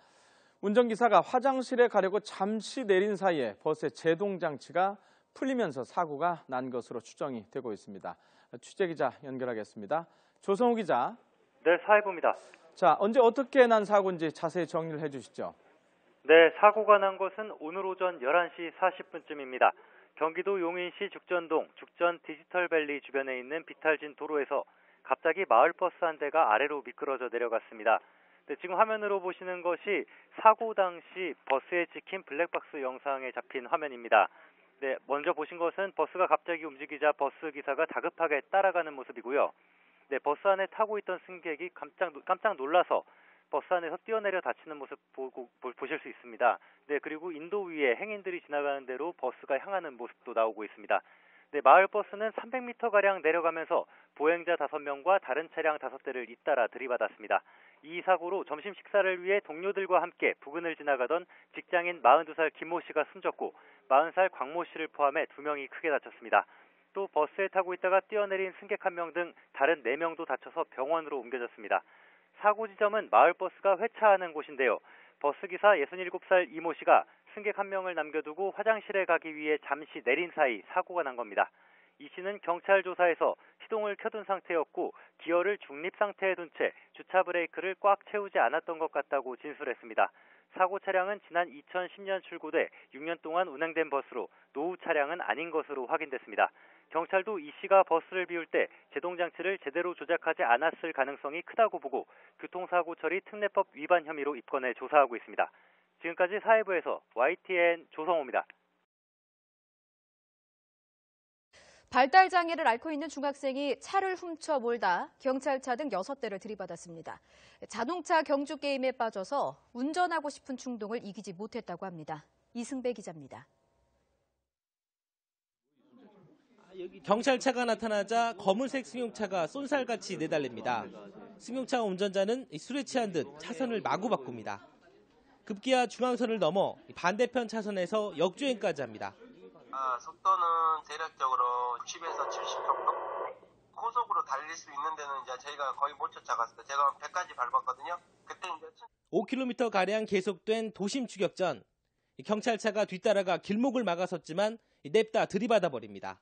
운전기사가 화장실에 가려고 잠시 내린 사이에 버스의 제동장치가 풀리면서 사고가 난 것으로 추정이 되고 있습니다. 취재기자 연결하겠습니다. 조성우 기자. 네, 사회부입니다. 자, 언제 어떻게 난 사고인지 자세히 정리를 해주시죠. 네, 사고가 난 것은 오늘 오전 11시 40분쯤입니다. 경기도 용인시 죽전동 죽전 디지털밸리 주변에 있는 비탈진 도로에서 갑자기 마을버스 한 대가 아래로 미끄러져 내려갔습니다. 네, 지금 화면으로 보시는 것이 사고 당시 버스에 찍힌 블랙박스 영상에 잡힌 화면입니다. 네, 먼저 보신 것은 버스가 갑자기 움직이자 버스 기사가 다급하게 따라가는 모습이고요. 네, 버스 안에 타고 있던 승객이 깜짝 놀라서 버스 안에서 뛰어내려 다치는 모습 보실 수 있습니다. 네, 그리고 인도 위에 행인들이 지나가는 대로 버스가 향하는 모습도 나오고 있습니다. 네, 마을버스는 300m가량 내려가면서 보행자 5명과 다른 차량 5대를 잇따라 들이받았습니다. 이 사고로 점심 식사를 위해 동료들과 함께 부근을 지나가던 직장인 42살 김모 씨가 숨졌고 40살 광모 씨를 포함해 2명이 크게 다쳤습니다. 또 버스에 타고 있다가 뛰어내린 승객 1명 등 다른 4명도 다쳐서 병원으로 옮겨졌습니다. 사고 지점은 마을버스가 회차하는 곳인데요. 버스기사 67살 이모 씨가 승객 1명을 남겨두고 화장실에 가기 위해 잠시 내린 사이 사고가 난 겁니다. 이 씨는 경찰 조사에서 시동을 켜둔 상태였고 기어를 중립 상태에 둔 채 주차 브레이크를 꽉 채우지 않았던 것 같다고 진술했습니다. 사고 차량은 지난 2010년 출고돼 6년 동안 운행된 버스로 노후 차량은 아닌 것으로 확인됐습니다. 경찰도 이 씨가 버스를 비울 때 제동장치를 제대로 조작하지 않았을 가능성이 크다고 보고 교통사고 처리 특례법 위반 혐의로 입건해 조사하고 있습니다. 지금까지 사회부에서 YTN 조성호입니다. 발달장애를 앓고 있는 중학생이 차를 훔쳐 몰다 경찰차 등 6대를 들이받았습니다. 자동차 경주 게임에 빠져서 운전하고 싶은 충동을 이기지 못했다고 합니다. 이승배 기자입니다. 경찰차가 나타나자 검은색 승용차가 쏜살같이 내달립니다. 승용차 운전자는 술에 취한 듯 차선을 마구 바꿉니다. 급기야 중앙선을 넘어 반대편 차선에서 역주행까지 합니다. 속도는 대략적으로 60에서 70 정도? 고속으로 달릴 수 있는 데는 이제 저희가 거의 못 쫓아갔어요. 제가 100까지 밟았거든요. 그때 이제 5km가량 계속된 도심 추격전. 경찰차가 뒤따라가 길목을 막아섰지만 냅다 들이받아 버립니다.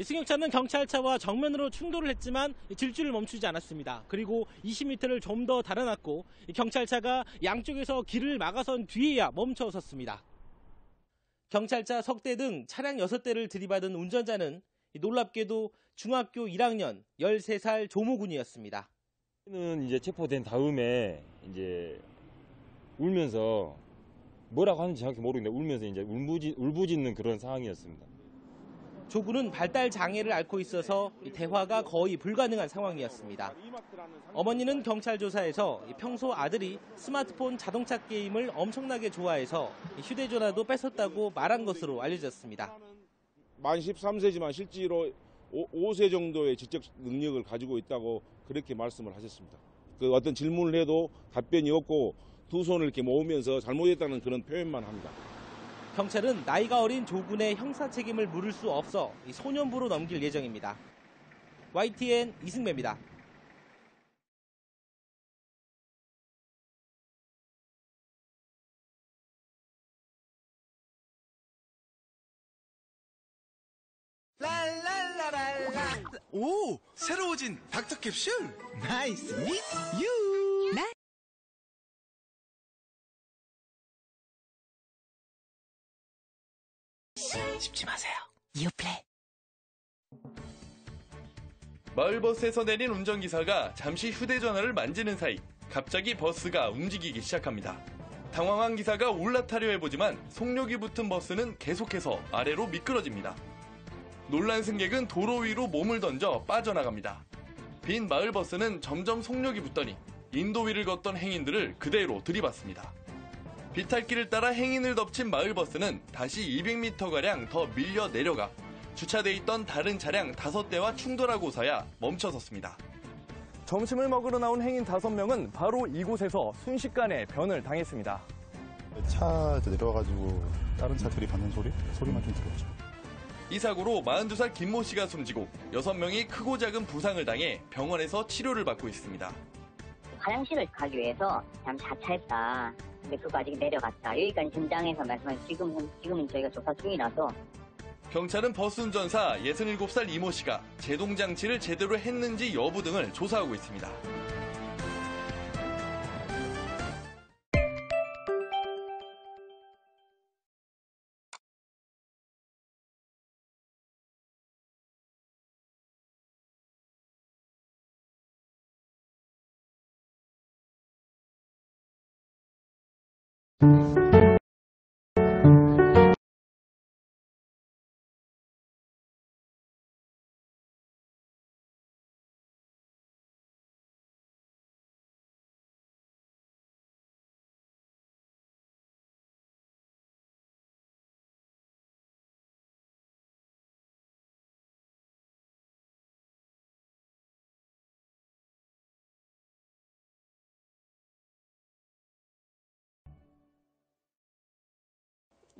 승용차는 경찰차와 정면으로 충돌을 했지만 질주를 멈추지 않았습니다. 그리고 20m를 좀 더 달아났고 경찰차가 양쪽에서 길을 막아선 뒤에야 멈춰섰습니다. 경찰차 석 대 등 차량 6대를 들이받은 운전자는 놀랍게도 중학교 1학년 13살 조모군이었습니다. 는 이제 체포된 다음에 이제 울면서 뭐라고 하는지 정확히 모르겠는데 울면서 이제 울부짖는 그런 상황이었습니다. 조군은 발달 장애를 앓고 있어서 대화가 거의 불가능한 상황이었습니다. 어머니는 경찰 조사에서 평소 아들이 스마트폰 자동차 게임을 엄청나게 좋아해서 휴대전화도 뺏었다고 말한 것으로 알려졌습니다. 만 13세지만 실제로 5세 정도의 지적 능력을 가지고 있다고 그렇게 말씀을 하셨습니다. 그 어떤 질문을 해도 답변이 없고 두 손을 이렇게 모으면서 잘못했다는 그런 표현만 합니다. 경찰은 나이가 어린 조군의 형사 책임을 물을 수 없어 소년부로 넘길 예정입니다. YTN 이승배입니다. 오, 새로워진 닥터 캡슐. 나이스 밋 유. 씹지 마세요. 유플레. 마을버스에서 내린 운전기사가 잠시 휴대전화를 만지는 사이 갑자기 버스가 움직이기 시작합니다. 당황한 기사가 올라타려 해보지만 속력이 붙은 버스는 계속해서 아래로 미끄러집니다. 놀란 승객은 도로 위로 몸을 던져 빠져나갑니다. 빈 마을버스는 점점 속력이 붙더니 인도 위를 걷던 행인들을 그대로 들이받습니다. 비탈길을 따라 행인을 덮친 마을버스는 다시 200m가량 더 밀려 내려가 주차돼 있던 다른 차량 5대와 충돌하고서야 멈춰섰습니다. 점심을 먹으러 나온 행인 5명은 바로 이곳에서 순식간에 변을 당했습니다. 차 내려와가지고 다른 차들이 받는 소리만 좀 들었죠. 이 사고로 42살 김모 씨가 숨지고 6명이 크고 작은 부상을 당해 병원에서 치료를 받고 있습니다. 화장실을 가기 위해서 참 자차했다. 근데 그거 아직 내려갔다. 여기까지 전장에서 말씀하신 지금은 저희가 조사 중이라서. 경찰은 버스 운전사 67살 이모 씨가 제동장치를 제대로 했는지 여부 등을 조사하고 있습니다.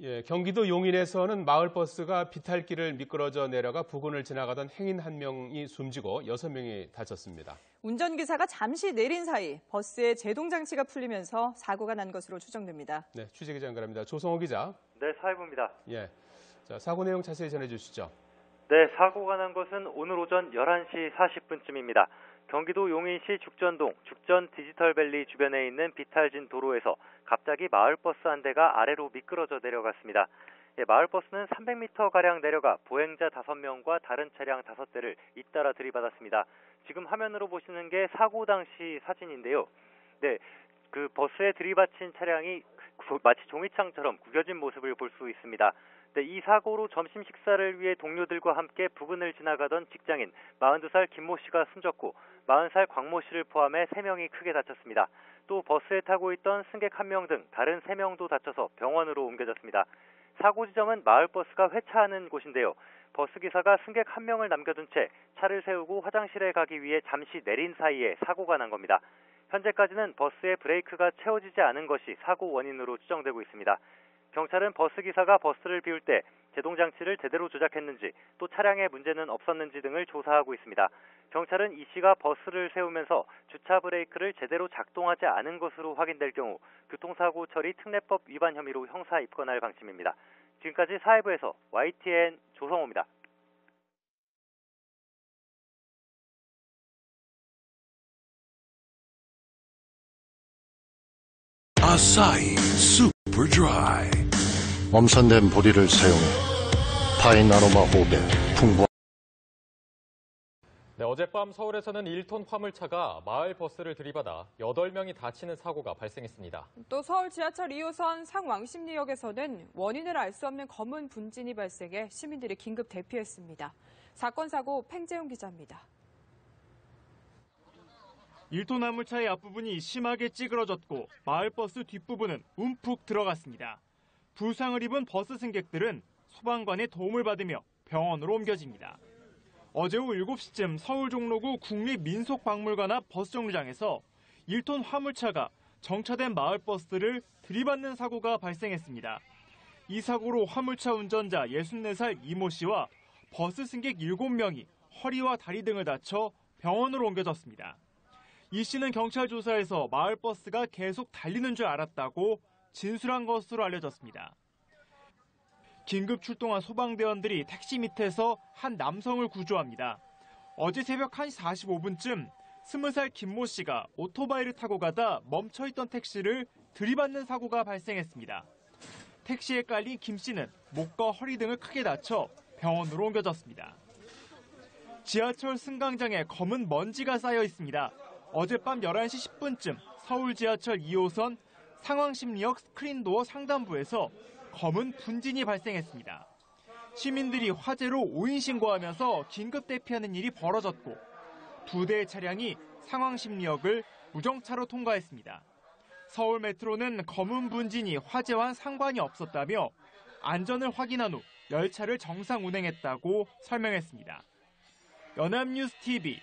예, 경기도 용인에서는 마을버스가 비탈길을 미끄러져 내려가 부근을 지나가던 행인 1명이 숨지고 6명이 다쳤습니다. 운전기사가 잠시 내린 사이 버스의 제동장치가 풀리면서 사고가 난 것으로 추정됩니다. 네, 취재기자 연결합니다. 조성호 기자. 네, 사회부입니다. 예, 자, 사고 내용 자세히 전해주시죠. 네, 사고가 난 것은 오늘 오전 11시 40분쯤입니다. 경기도 용인시 죽전동 죽전 디지털밸리 주변에 있는 비탈진 도로에서 갑자기 마을버스 한 대가 아래로 미끄러져 내려갔습니다. 마을버스는 300m가량 내려가 보행자 5명과 다른 차량 5대를 잇따라 들이받았습니다. 지금 화면으로 보시는 게 사고 당시 사진인데요. 네, 그 버스에 들이받친 차량이 마치 종이창처럼 구겨진 모습을 볼 수 있습니다. 네, 이 사고로 점심 식사를 위해 동료들과 함께 부근을 지나가던 직장인 42살 김모 씨가 숨졌고 40살 광모 씨를 포함해 3명이 크게 다쳤습니다. 또 버스에 타고 있던 승객 1명 등 다른 3명도 다쳐서 병원으로 옮겨졌습니다. 사고 지점은 마을버스가 회차하는 곳인데요. 버스기사가 승객 1명을 남겨둔 채 차를 세우고 화장실에 가기 위해 잠시 내린 사이에 사고가 난 겁니다. 현재까지는 버스의 브레이크가 채워지지 않은 것이 사고 원인으로 추정되고 있습니다. 경찰은 버스 기사가 버스를 비울 때 제동 장치를 제대로 조작했는지 또 차량에 문제는 없었는지 등을 조사하고 있습니다. 경찰은 이 씨가 버스를 세우면서 주차 브레이크를 제대로 작동하지 않은 것으로 확인될 경우 교통사고 처리 특례법 위반 혐의로 형사 입건할 방침입니다. 지금까지 사회부에서 YTN 조성호입니다. 아사히 Super Dry. 엄선된 보리를 사용해 파인 아로마 호흡에 풍부한 네, 어젯밤 서울에서는 1톤 화물차가 마을 버스를 들이받아 8명이 다치는 사고가 발생했습니다. 또 서울 지하철 2호선 상왕십리역에서는 원인을 알 수 없는 검은 분진이 발생해 시민들이 긴급 대피했습니다. 사건 사고 팽재용 기자입니다. 1톤 화물차의 앞부분이 심하게 찌그러졌고 마을버스 뒷부분은 움푹 들어갔습니다. 부상을 입은 버스 승객들은 소방관의 도움을 받으며 병원으로 옮겨집니다. 어제 오후 7시쯤 서울 종로구 국립민속박물관 앞 버스 정류장에서 1톤 화물차가 정차된 마을버스를 들이받는 사고가 발생했습니다. 이 사고로 화물차 운전자 64살 이모 씨와 버스 승객 7명이 허리와 다리 등을 다쳐 병원으로 옮겨졌습니다. 이 씨는 경찰 조사에서 마을버스가 계속 달리는 줄 알았다고 진술한 것으로 알려졌습니다. 긴급 출동한 소방대원들이 택시 밑에서 한 남성을 구조합니다. 어제 새벽 1시 45분쯤 20살 김모 씨가 오토바이를 타고 가다 멈춰있던 택시를 들이받는 사고가 발생했습니다. 택시에 깔린 김 씨는 목과 허리 등을 크게 다쳐 병원으로 옮겨졌습니다. 지하철 승강장에 검은 먼지가 쌓여 있습니다. 어젯밤 11시 10분쯤 서울 지하철 2호선 상왕십리역 스크린도어 상단부에서 검은 분진이 발생했습니다. 시민들이 화재로 오인 신고하면서 긴급 대피하는 일이 벌어졌고 2대의 차량이 상왕십리역을 무정차로 통과했습니다. 서울 메트로는 검은 분진이 화재와는 상관이 없었다며 안전을 확인한 후 열차를 정상 운행했다고 설명했습니다. 연합뉴스TV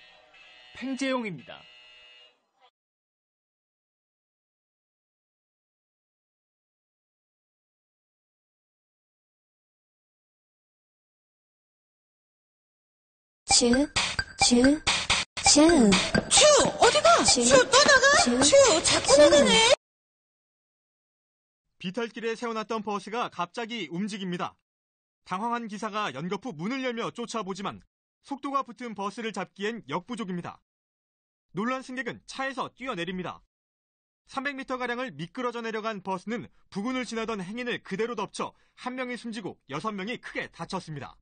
팽재용입니다. 츄, 어디가? 츄, 또 나가? 츄, 자꾸 나가네. 비탈길에 세워놨던 버스가 갑자기 움직입니다. 당황한 기사가 연거푸 문을 열며 쫓아보지만 속도가 붙은 버스를 잡기엔 역부족입니다. 놀란 승객은 차에서 뛰어내립니다. 300m가량을 미끄러져 내려간 버스는 부근을 지나던 행인을 그대로 덮쳐 1명이 숨지고 6명이 크게 다쳤습니다.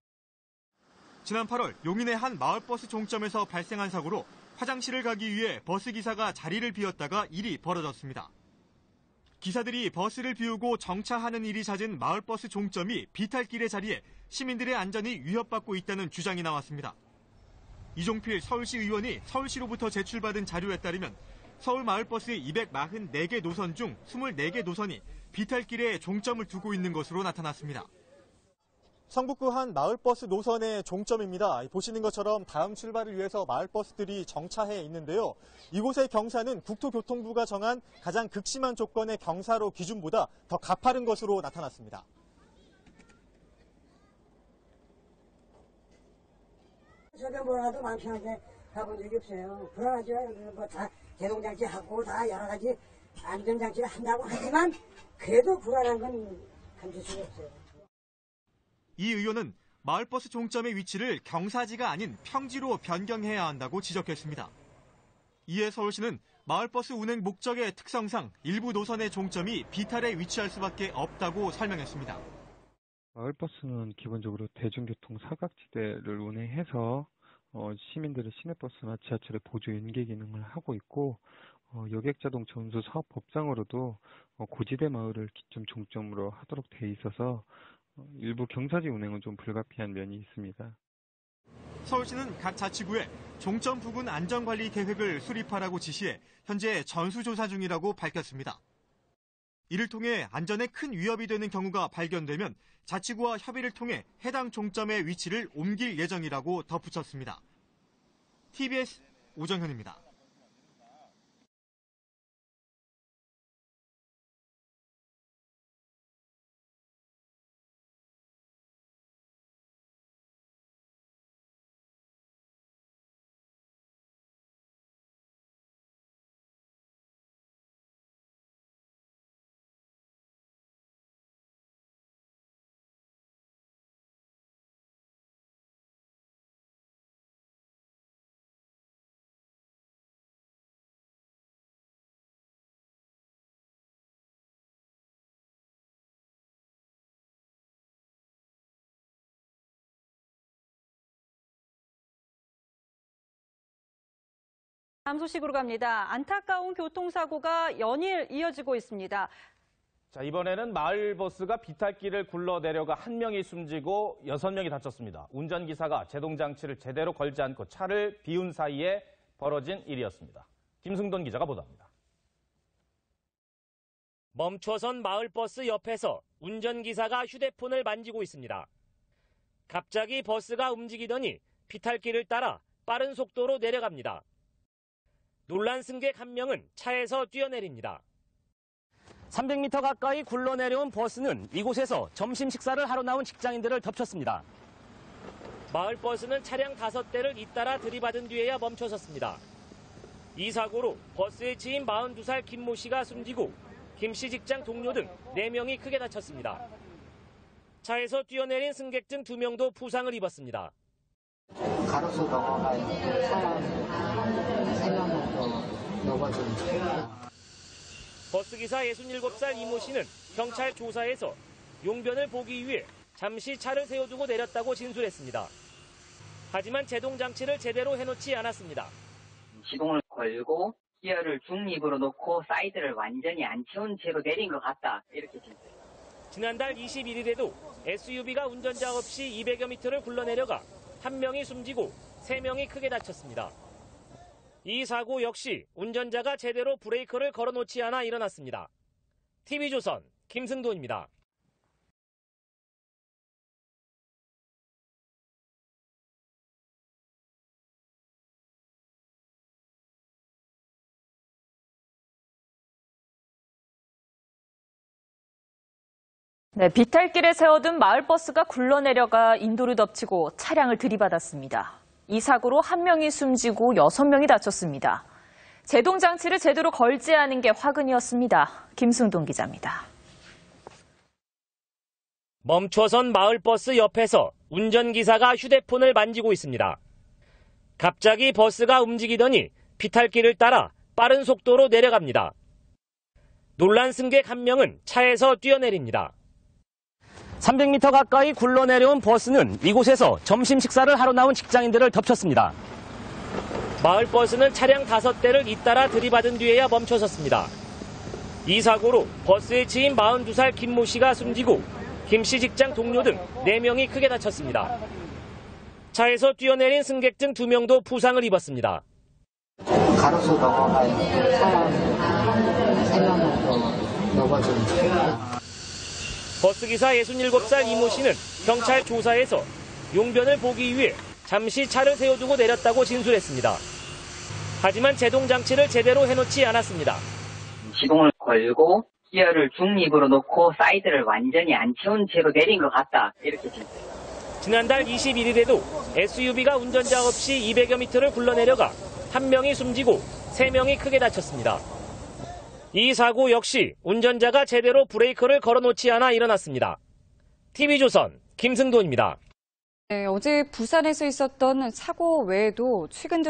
지난 8월 용인의 한 마을버스 종점에서 발생한 사고로 화장실을 가기 위해 버스기사가 자리를 비웠다가 일이 벌어졌습니다. 기사들이 버스를 비우고 정차하는 일이 잦은 마을버스 종점이 비탈길의 자리에 시민들의 안전이 위협받고 있다는 주장이 나왔습니다. 이종필 서울시 의원이 서울시로부터 제출받은 자료에 따르면 서울 마을버스의 244개 노선 중 24개 노선이 비탈길에 종점을 두고 있는 것으로 나타났습니다. 성북구 한 마을버스 노선의 종점입니다. 보시는 것처럼 다음 출발을 위해서 마을버스들이 정차해 있는데요. 이곳의 경사는 국토교통부가 정한 가장 극심한 조건의 경사로 기준보다 더 가파른 것으로 나타났습니다. 저도 뭐라도 마음 편하게 가본 적이 없어요. 불안하죠. 뭐 다 제동장치 하고 다 여러 가지 안전장치를 한다고 하지만 그래도 불안한 건 감출 수가 없어요. 이 의원은 마을버스 종점의 위치를 경사지가 아닌 평지로 변경해야 한다고 지적했습니다. 이에 서울시는 마을버스 운행 목적의 특성상 일부 노선의 종점이 비탈에 위치할 수밖에 없다고 설명했습니다. 마을버스는 기본적으로 대중교통 사각지대를 운행해서 시민들의 시내버스나 지하철의 보조 연계 기능을 하고 있고 여객자동차 운수 사업법상으로도 고지대 마을을 기점 종점으로 하도록 돼 있어서 일부 경사지 운행은 좀 불가피한 면이 있습니다. 서울시는 각 자치구에 종점 부근 안전관리 계획을 수립하라고 지시해 현재 전수조사 중이라고 밝혔습니다. 이를 통해 안전에 큰 위협이 되는 경우가 발견되면 자치구와 협의를 통해 해당 종점의 위치를 옮길 예정이라고 덧붙였습니다. TBS 오정현입니다. 다음 소식으로 갑니다. 안타까운 교통사고가 연일 이어지고 있습니다. 자, 이번에는 마을버스가 비탈길을 굴러내려가 한 명이 숨지고 6명이 다쳤습니다. 운전기사가 제동장치를 제대로 걸지 않고 차를 비운 사이에 벌어진 일이었습니다. 김승돈 기자가 보도합니다. 멈춰선 마을버스 옆에서 운전기사가 휴대폰을 만지고 있습니다. 갑자기 버스가 움직이더니 비탈길을 따라 빠른 속도로 내려갑니다. 놀란 승객 한 명은 차에서 뛰어내립니다. 300m 가까이 굴러내려온 버스는 이곳에서 점심 식사를 하러 나온 직장인들을 덮쳤습니다. 마을버스는 차량 5대를 잇따라 들이받은 뒤에야 멈춰섰습니다. 이 사고로 버스의 지인 42살 김모 씨가 숨지고 김 씨 직장 동료 등 4명이 크게 다쳤습니다. 차에서 뛰어내린 승객 등 2명도 부상을 입었습니다. 가로수 넘어가 있는 사람 3명은 넘어진 버스기사 67살 이모 씨는 경찰 조사에서 용변을 보기 위해 잠시 차를 세워두고 내렸다고 진술했습니다. 하지만 제동장치를 제대로 해놓지 않았습니다. 시동을 걸고 기어를 중립으로 놓고 사이드를 완전히 안 채운 채로 내린 것 같다. 이렇게 진술했습니다. 지난달 21일에도 SUV가 운전자 없이 200여 미터를 굴러내려가 1명이 숨지고 3명이 크게 다쳤습니다. 이 사고 역시 운전자가 제대로 브레이크를 걸어놓지 않아 일어났습니다. TV조선 김승돈입니다. 네, 비탈길에 세워둔 마을버스가 굴러내려가 인도를 덮치고 차량을 들이받았습니다. 이 사고로 1명이 숨지고 6명이 다쳤습니다. 제동장치를 제대로 걸지 않은 게 화근이었습니다. 김승동 기자입니다. 멈춰선 마을버스 옆에서 운전기사가 휴대폰을 만지고 있습니다. 갑자기 버스가 움직이더니 비탈길을 따라 빠른 속도로 내려갑니다. 놀란 승객 한 명은 차에서 뛰어내립니다. 300m 가까이 굴러내려온 버스는 이곳에서 점심 식사를 하러 나온 직장인들을 덮쳤습니다. 마을버스는 차량 5대를 잇따라 들이받은 뒤에야 멈춰섰습니다. 이 사고로 버스의 지인 42살 김모 씨가 숨지고 김 씨 직장 동료 등 4명이 크게 다쳤습니다. 차에서 뛰어내린 승객 등 2명도 부상을 입었습니다. 가로수 넘어가 있는 사람 3명은 넘어진 버스기사 67살 이모 씨는 경찰 조사에서 용변을 보기 위해 잠시 차를 세워두고 내렸다고 진술했습니다. 하지만 제동장치를 제대로 해놓지 않았습니다. 시동을 걸고 기어를 중립으로 놓고 사이드를 완전히 안 채운 채로 내린 것 같다. 이렇게 진술했습니다. 지난달 21일에도 SUV가 운전자 없이 200여 미터를 굴러내려가 1명이 숨지고 3명이 크게 다쳤습니다. 이 사고 역시 운전자가 제대로 브레이크를 걸어놓지 않아 일어났습니다. TV조선 김승돈입니다. 네, 어제 부산에서 있었던 사고 외에도 최근 들어